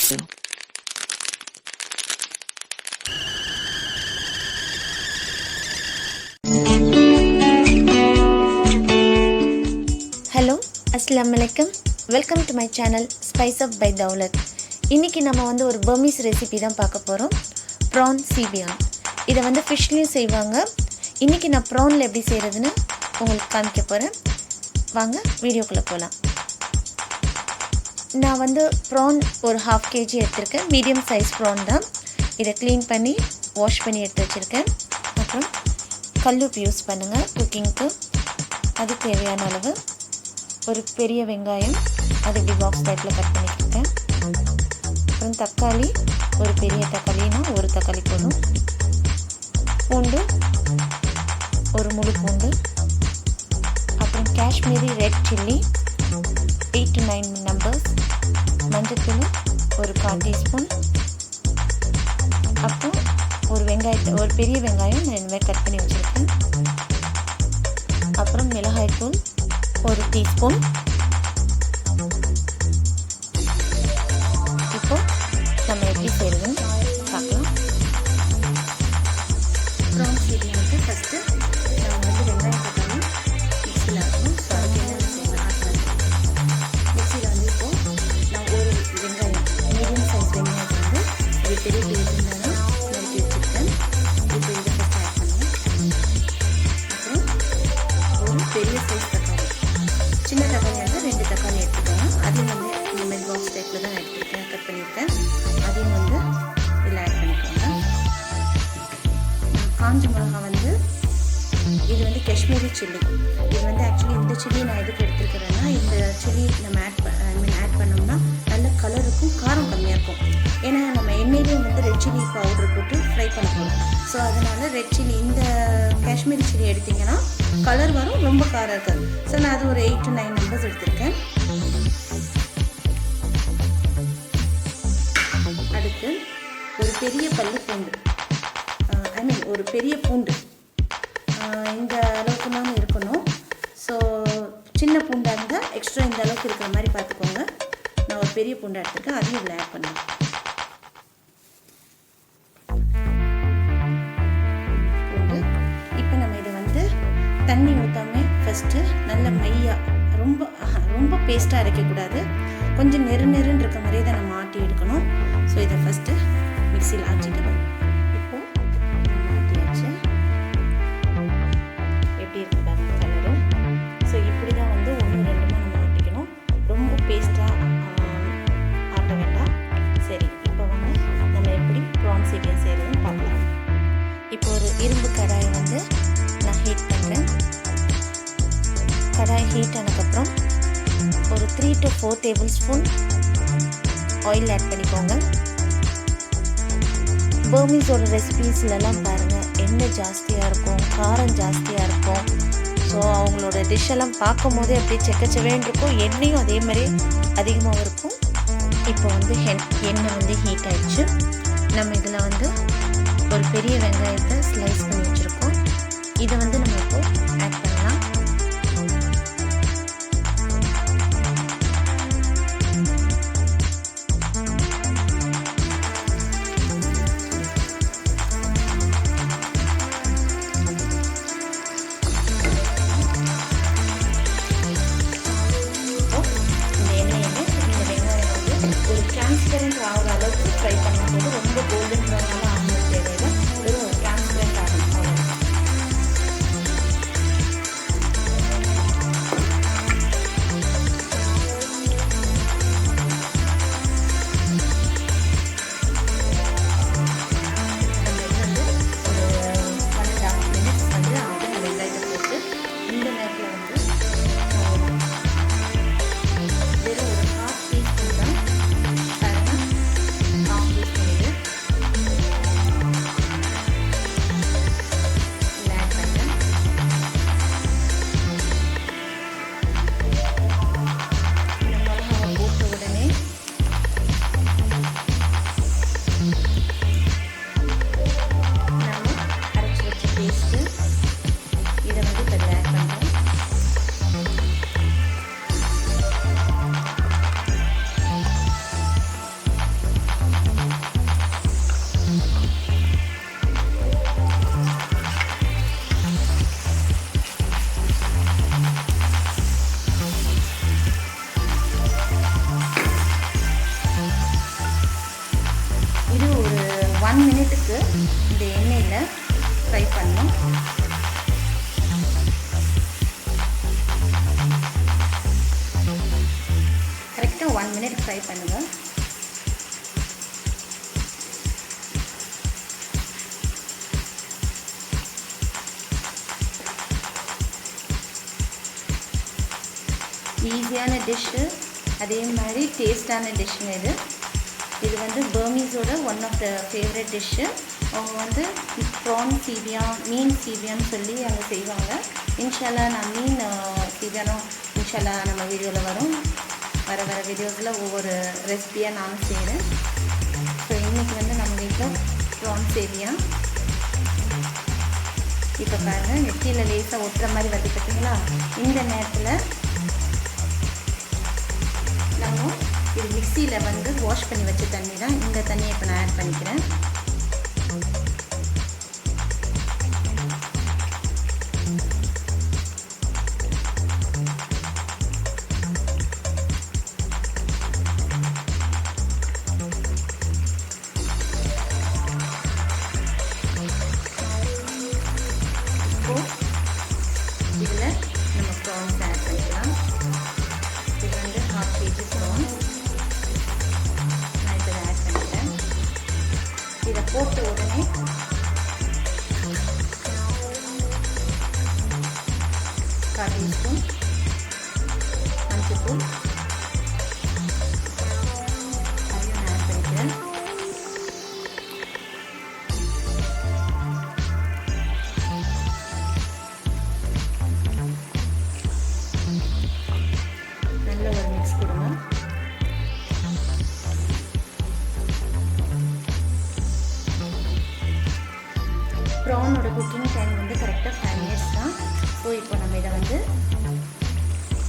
Hello, அஸ்ஸலாமு அலைக்கும். Welcome to my channel spice up by Daulat. இன்றைக்கி நம்ம வந்து ஒரு பர்மீஸ் ரெசிபி தான் பார்க்க போகிறோம். ப்ரான் சீபியான். இதை வந்து ஃபிஷ்லேயும் செய்வாங்க. இன்றைக்கி நான் ப்ரானில் எப்படி செய்கிறதுன்னு உங்களுக்கு காமிக்க போகிறேன். வாங்க வீடியோக்குள்ளே போகலாம். நான் வந்து ப்ரான் ஒரு 1/2 kg எடுத்திருக்கேன். மீடியம் சைஸ் ப்ரான் தான். இதை க்ளீன் பண்ணி வாஷ் பண்ணி எடுத்து வச்சுருக்கேன். அப்புறம் கல்லுப்பு யூஸ் பண்ணுங்கள் குக்கிங்க்கு. அது தேவையான அளவு. ஒரு பெரிய வெங்காயம், அது இப்படி பாக்ஸ் டைப்பில் கட் பண்ணிக்கிட்டேன். அப்புறம் தக்காளி, ஒரு பெரிய தக்காளினா ஒரு தக்காளி போதும். பூண்டு, ஒரு முழு பூண்டு. அப்புறம் Kashmiri red chilli 8 to 9 numbers. மஞ்சத்தூள் ஒரு 1/4 டீஸ்பூன். அப்புறம் ஒரு வெங்காயத்தை, ஒரு பெரிய வெங்காயம் நான் இந்த மாதிரி கட் பண்ணி வச்சுருக்கேன். அப்புறம் மிளகாய்த்தூள் ஒரு டீஸ்பூன். இப்போ நம்ம எப்படி செய்யறதுன்னு பார்க்கலாம். ப்ரான் சீபியானுக்கு ஃபஸ்ட்டு நம்ம வந்து வெங்காயம் தக்காளி மிக்சியில் ஆகணும். ஸோ அதுக்கு என்ன செய்யலாம், மிக்சியில் வந்து இப்போது நான் ஒரு வெங்காயம், மீடியம் சைஸ் வெங்காயம் வந்து ஒரு பெரிய வெங்காயம் நறுக்கி வச்சுருக்கேன். இப்போ இதை ஃபஸ்ட் ஆட் பண்ணுவேன். அப்புறம் ஒரு பெரிய சைஸ் தக்காளி, சின்ன தக்காளி வந்து 2 தக்காளி எடுத்துக்கோங்க. அதையும் வந்து இந்த மாதிரி பாக்ஸ் டைப்பில் தான் எடுத்துருக்கேன், கட் பண்ணியிருக்கேன். அதையும் வந்து இதில் ஆட் பண்ணிக்கோங்க. காஞ்ச மிளகா வந்து இது வந்து காஷ்மீரி சில்லி. இது வந்து ஆக்சுவலி இந்த சில்லி நான் எதுக்கு எடுத்துருக்கிறேன்னா, இந்த சில்லி நம்ம ஆட் பண்ணோம்னா நல்ல கலருக்கும் காரம் கம்மியாக இருக்கும். ஏன்னா நம்ம எண்ணெயிலையும் வந்து ரெட் சில்லி பவுடர் போட்டு ஃப்ரை பண்ண போகிறோம். ஸோ அதனால் ரெட் சில்லி, இந்த காஷ்மீரி சில்லி எடுத்திங்கன்னா கலர் வரும், ரொம்ப காரம் இருக்காது. ஸோ நான் அது ஒரு 8 to 9 நம்பர்ஸ் எடுத்திருக்கேன். அடுத்து ஒரு பெரிய பல்லு பூண்டு, ஒரு பெரிய பூண்டு இந்த அளவுக்கு தான் இருக்கணும். ஸோ சின்ன பூண்டாக இருந்தால் எக்ஸ்ட்ரா இந்த அளவுக்கு இருக்கிற மாதிரி பார்த்துக்கோங்க. நான் ஒரு பெரிய பூண்டை எடுத்துருக்கேன், அதையும் இதில் ஆட் பண்ணுவேன். பூண்டு. இப்போ நம்ம இதை வந்து தண்ணி ஊற்றாமல் ஃபஸ்ட்டு நல்ல மையாக, ரொம்ப பேஸ்ட்டாக அரைக்கக்கூடாது. கொஞ்சம் நெருன்னு இருக்க மாதிரியே தான் நம்ம ஆட்டி எடுக்கணும். ஸோ இதை ஃபஸ்ட்டு மிக்சியில் ஆட்டிக்கணும். இப்போது ஆட்டியாச்சு. எப்படி இருக்கு பாருங்க கலரு. ஸோ இப்படி தான் வந்து 1-2 நம்ம ஆட்டிக்கணும். ரொம்ப பேஸ்ட்டாக ஆட்ட வேண்டாம். சரி, இப்போ வந்து நம்ம எப்படி ப்ரான் சீபியான் செய்கிறதுன்னு பார்க்கலாம். இப்போ ஒரு இரும்பு கடாயை வந்து நான் ஹீட் பண்ணுறேன். கடாய் ஹீட் ஆனதுக்கப்புறம் ஒரு 3 to 4 tablespoon oil add பண்ணிக்கோங்க. பர்மீஸோட ரெசிபீஸ்லலாம் பாருங்கள், எண்ணெய் ஜாஸ்தியாக இருக்கும், காரம் ஜாஸ்தியாக இருக்கும். ஸோ அவங்களோட டிஷ்ஷெல்லாம் பார்க்கும் போதே அப்படியே செக்கச்சவேன்னு இருக்கும். எண்ணெயும் அதே மாதிரி அதிகமாகவும் இருக்கும். இப்போ வந்து எண்ணெய் வந்து ஹீட் ஆகிடுச்சு. நம்ம இதில் வந்து ஒரு பெரிய வெங்காயத்தை ஸ்லைஸ் பண்ணி வச்சுருக்கோம். இதை வந்து நம்ம இப்போ ஆட் பண்ணலாம். ஒரு டிரான்ஸ்பரண்ட் ஆகிற அளவுக்கு ஃப்ரை பண்ணும்போது ரொம்ப கோல்டன் ப்ரௌனாக ஆகணும் தேவையில்லை. வெறும் ஒரு டிரான்ஸ்பரண்ட் ஆகணும். 1 மினிட்டுக்கு இந்த எண்ணெயில் ஃப்ரை பண்ணணும். கரெக்டாக 1 மினிட் ஃப்ரை பண்ணுங்கள். ஈஸியான டிஷ்ஷு, அதே மாதிரி டேஸ்டான டிஷ்ஷுங்க இது. இது வந்து பர்மீஸோட one of the favourite dish. அவங்க வந்து ப்ரான் சீபியான், மீன் சீபியான்னு சொல்லி அவங்க செய்வாங்க. இன்ஷால்லா நான் மீன் சீபியானும் இன்ஷால்லா நம்ம வீடியோவில் வரும். வர வீடியோஸில் ஒவ்வொரு ரெசிபியாக நானும் செய்கிறேன். ஸோ இன்றைக்கி வந்து நம்ம வீட்டில் ப்ரான் சேவியான். இப்போ பாருங்கள், நெத்தியில் லேசாக ஒட்டுற மாதிரி வந்து பார்த்தீங்களா? இந்த நேரத்தில் நம்ம இது மிக்சியில் வந்து வாஷ் பண்ணி வச்ச தண்ணி தான். இந்த தண்ணியை இப்போ நான் ஆட் பண்ணிக்கிறேன். இதில் நம்ம ப்ரான்ஸ் ஆட் பண்ணிக்கலாம். இது வந்து 1/2 kg ப்ரான்ஸ் நான் இதை ஆட் பண்ணிக்கிறேன். இதை போட்ட உடனே கால் டீஸ்பூன் மஞ்சள்தூள் அதையும் நான் ஆட் பண்ணிக்கிறேன். நல்ல ஒரு மிக்ஸ் கொடுங்க. ப்ரானோட குக்கிங் டைம் வந்து கரெக்டாக 5 மினிட்ஸ் தான். ஸோ இப்போ நம்ம இதை வந்து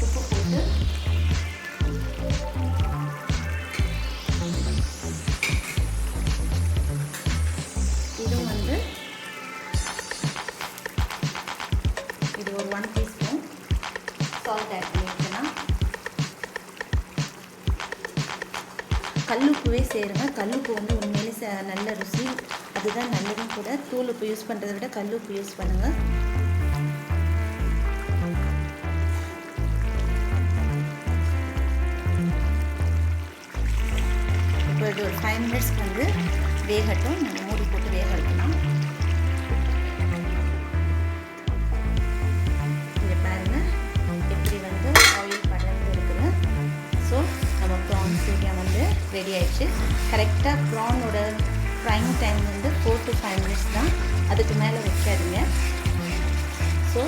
உப்பு போட்டு இதுவும் வந்து இது ஒரு 1 டீஸ்பூன் சால்ட் ஆட் பண்ணிக்கலாம். கல்லுப்புவே சேருங்க. கல்லுப்பு வந்து உண்மையிலே நல்ல ருசி, அதுதான் நல்லதும் கூட. தூள் உப்பு யூஸ் பண்ணுறதை விட கல்லுப்பு யூஸ் பண்ணுங்கள். இப்போ இது ஒரு 5 மினிட்ஸ்க்கு வந்து வேகட்டும். நம்ம மூடி போட்டு வேக வைக்கலாம். இங்கே பாருங்கள் எப்படி வந்து ஆயில் படர்ந்து இருக்குது. ஸோ நம்ம ப்ரான் சீக்கிரம் வந்து ரெடி ஆயிடுச்சு. கரெக்டாக ப்ரானோட ஃப்ரைங் டைம் வந்து 4 to 5 மினிட்ஸ் தான். அதுக்கு மேலே வைக்காதீங்க. ஸோ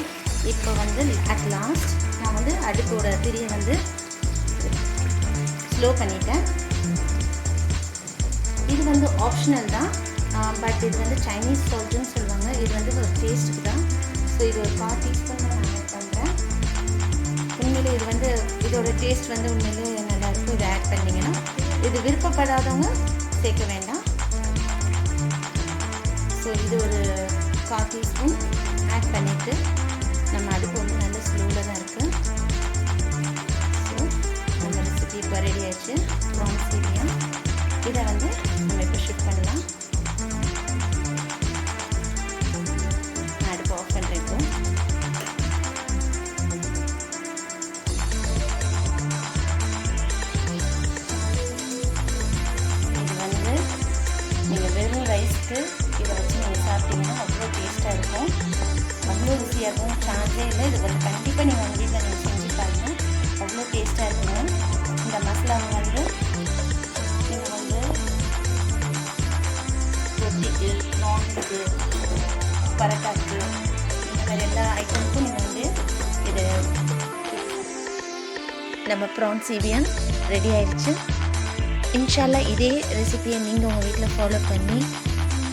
இப்போ வந்து அட் லாஸ்ட் நான் வந்து அடுப்போட திரியை வந்து ஸ்லோ பண்ணிட்டேன். இது வந்து ஆப்ஷனல் தான், பட் இது வந்து சைனீஸ் சால்ட்டுன்னு சொல்லுவாங்க. இது வந்து ஒரு டேஸ்ட்டுக்கு தான். ஸோ இது ஒரு 1/4 டீஸ்பூன் நான் ஆட் பண்ணுறேன். உண்மையிலே இது வந்து இதோட டேஸ்ட் வந்து உண்மையிலே நல்லாயிருக்கும். இதை ஆட் பண்ணிங்கன்னா, இது விருப்பப்படாதவங்க சேர்க்க வேண்டாம். ஸோ இது ஒரு 1/4 டீஸ்பூன் ஆட் பண்ணிவிட்டு நம்ம அடுப்பு வந்து நல்ல ஸ்லோவில் தான் இருக்குது. ஸோ நம்ம ரெசிபி இப்போ ரெடி ஆயிடுச்சு. ப்ரான் சேவியான். இதை வந்து நம்ம இப்போ ஷிஃப்ட் பண்ணலாம். நான் அடுப்பு ஆஃப் பண்ணுறேன். இப்போ இது வந்து நீங்கள் வெறும் ரைஸ்க்கு இதை வச்சு நீங்கள் சாப்பிட்டீங்கன்னா அவ்வளோ டேஸ்ட்டாக இருக்கும். அவ்வளோ ருசியாக இருக்கும். சான்ஸே இல்லை. இது வந்து கண்டிப்பாக நீங்கள் உங்கள் வீட்டில் நீங்கள் செஞ்சு பாருங்கள். அவ்வளோ டேஸ்ட்டாக இருக்குங்க. இந்த மசாலாவை வந்து நீங்கள் வந்து ரொட்டிக்கு, நான்க்கு, பரோட்டாக்கு, இந்த மாதிரி எல்லா ஐட்டமுக்கும் நீங்கள் வந்து இது நம்ம ப்ரான் சேவியான் ரெடி ஆயிடுச்சு. இன்ஷால்லா இதே ரெசிபியை நீங்கள் உங்கள் வீட்டில் ஃபாலோ பண்ணி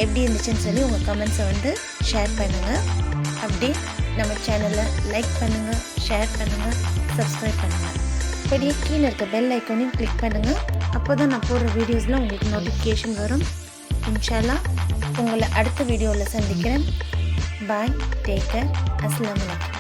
எப்படி இருந்துச்சுன்னு சொல்லி உங்கள் கமெண்ட்ஸை வந்து ஷேர் பண்ணுங்கள். அப்படியே நம்ம சேனலை லைக் பண்ணுங்கள், ஷேர் பண்ணுங்கள், சப்ஸ்கிரைப் பண்ணுங்கள். அப்படியே கீழே இருக்க பெல் ஐக்கானையும் கிளிக் பண்ணுங்கள். அப்போ தான் நான் போடுற வீடியோஸில் உங்களுக்கு நோட்டிஃபிகேஷன் வரும். இன்ஷால்லா உங்களை அடுத்த வீடியோவில் சந்திக்கிறேன். பாய், டேக் கேர், அஸ்ஸலாமு அலைக்கும்.